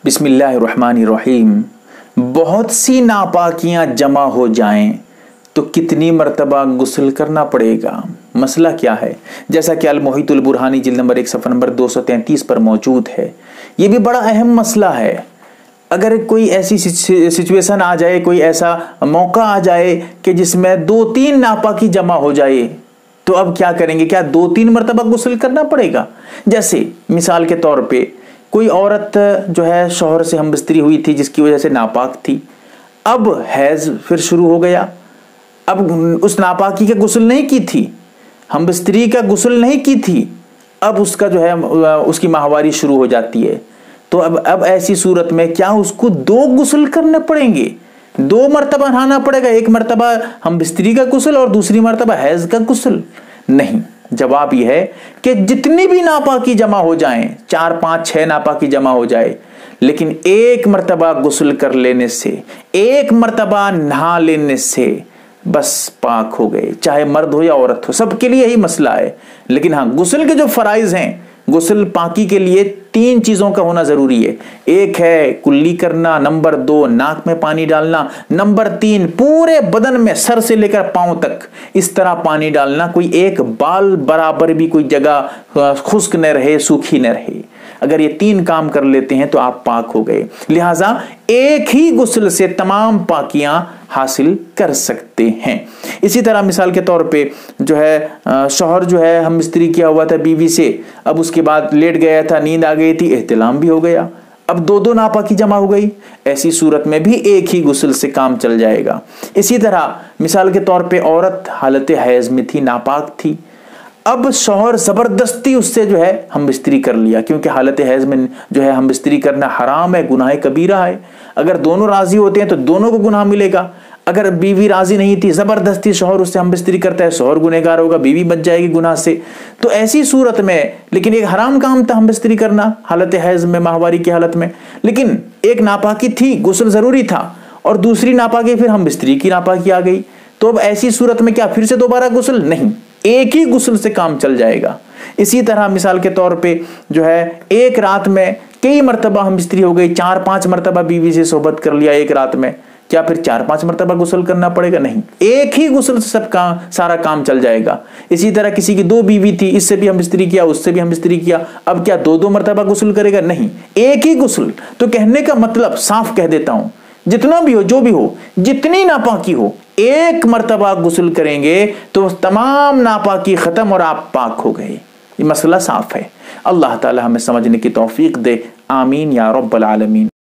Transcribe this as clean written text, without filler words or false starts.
बिस्मिल्लाहिर्रहमानिर्रहीम। बहुत सी नापाकियां जमा हो जाएं तो कितनी मर्तबा गुस्ल करना पड़ेगा? मसला क्या है? जैसा कि अल-मुहीतुल बुरहानी जिल्द नंबर 1 सफ़ा नंबर 233 पर मौजूद है। ये भी बड़ा अहम मसला है। अगर कोई ऐसी सिचुएशन आ जाए, कोई ऐसा मौका आ जाए कि जिसमें 2-3 नापाकी जमा हो जाए, तो अब क्या करेंगे? क्या 2-3 मर्तबा गुस्ल करना पड़ेगा? जैसे मिसाल के तौर पे कोई औरत जो है शौहर से हमबिस्तरी हुई थी, जिसकी वजह से नापाक थी। अब हैज फिर शुरू हो गया। अब उस नापाकी का गुस्ल नहीं की थी, हमबिस्तरी का गुस्ल नहीं की थी, अब उसका जो है उसकी माहवारी शुरू हो जाती है। तो अब ऐसी सूरत में क्या उसको 2 गुस्ल करने पड़ेंगे? 2 मर्तबा नहाना पड़ेगा? एक मर्तबा हमबिस्तरी का गुस्ल और दूसरी मर्तबा हैज का गुस्ल? नहीं। जवाब यह है कि जितनी भी नापाकी जमा हो जाएं, 4, 5, 6 नापाकी जमा हो जाए, लेकिन एक मर्तबा गुस्ल कर लेने से, एक मर्तबा नहा लेने से बस पाक हो गए। चाहे मर्द हो या औरत हो, सबके लिए यही मसला है। लेकिन हाँ, गुस्ल के जो फराइज हैं, गुस्ल पाकी के लिए 3 चीजों का होना जरूरी है। एक है कुल्ली करना, नंबर 2 नाक में पानी डालना, नंबर 3 पूरे बदन में सर से लेकर पांव तक इस तरह पानी डालना, कोई एक बाल बराबर भी कोई जगह खुश्क न रहे, सूखी न रहे। अगर ये 3 काम कर लेते हैं तो आप पाक हो गए। लिहाजा एक ही गुस्ल से तमाम पाकियां हासिल कर सकते हैं। इसी तरह मिसाल के तौर पे जो है शौहर जो है हमबिस्तरी किया हुआ था बीवी से, अब उसके बाद लेट गया था, नींद आ गई थी, एहतिलाम भी हो गया, अब 2-2 नापाकी जमा हो गई। ऐसी सूरत में भी एक ही गुस्ल से काम चल जाएगा। इसी तरह मिसाल के तौर पे औरत हालत हैज में थी, नापाक थी, अब शौहर जबरदस्ती उससे जो है हमबिस्तरी कर लिया, क्योंकि हालत हैज में जो है हमबिस्तरी करना हराम है, गुनाह कबीरा है। अगर दोनों राजी होते हैं तो दोनों को गुनाह मिलेगा। अगर बीवी राजी नहीं थी, जबरदस्ती शौहर उससे हमबिस्तरी करता है, शौहर गुनहगार होगा, बीवी बच जाएगी गुनाह से। तो ऐसी सूरत में, लेकिन एक हराम काम था हमबिस्तरी करना हालत हैज में, माहवारी की हालत में, लेकिन एक नापाकी थी, गुस्ल जरूरी था, और दूसरी नापाकी फिर हमबिस्तरी की नापाकी आ गई। तो अब ऐसी सूरत में क्या फिर से दोबारा गुस्ल? नहीं, एक ही गुस्ल से काम चल जाएगा। इसी तरह मिसाल के तौर पे जो है एक रात में कई मर्तबा हमबिस्तरी हो गई, 4-5 मर्तबा बीवी से सोहबत कर लिया एक रात में, क्या फिर 4-5 मर्तबा गुस्ल करना पड़ेगा? नहीं, एक ही गुस्ल से सब काम, सारा काम चल जाएगा। इसी तरह किसी की 2 बीवी थी, इससे भी हमबिस्तरी किया, उससे भी हमबिस्तरी किया, अब क्या 2-2 मर्तबा गुस्ल करेगा? नहीं, एक ही गुस्ल। तो कहने का मतलब साफ कह देता हूं, जितना भी हो, जो भी हो, जितनी नापाकी हो, एक मर्तबा गुस्ल करेंगे तो तमाम नापाकी खत्म और आप पाक हो गए। ये मसला साफ है। अल्लाह ताला हमें समझने की तौफीक दे। आमीन या रब्बल आलमीन।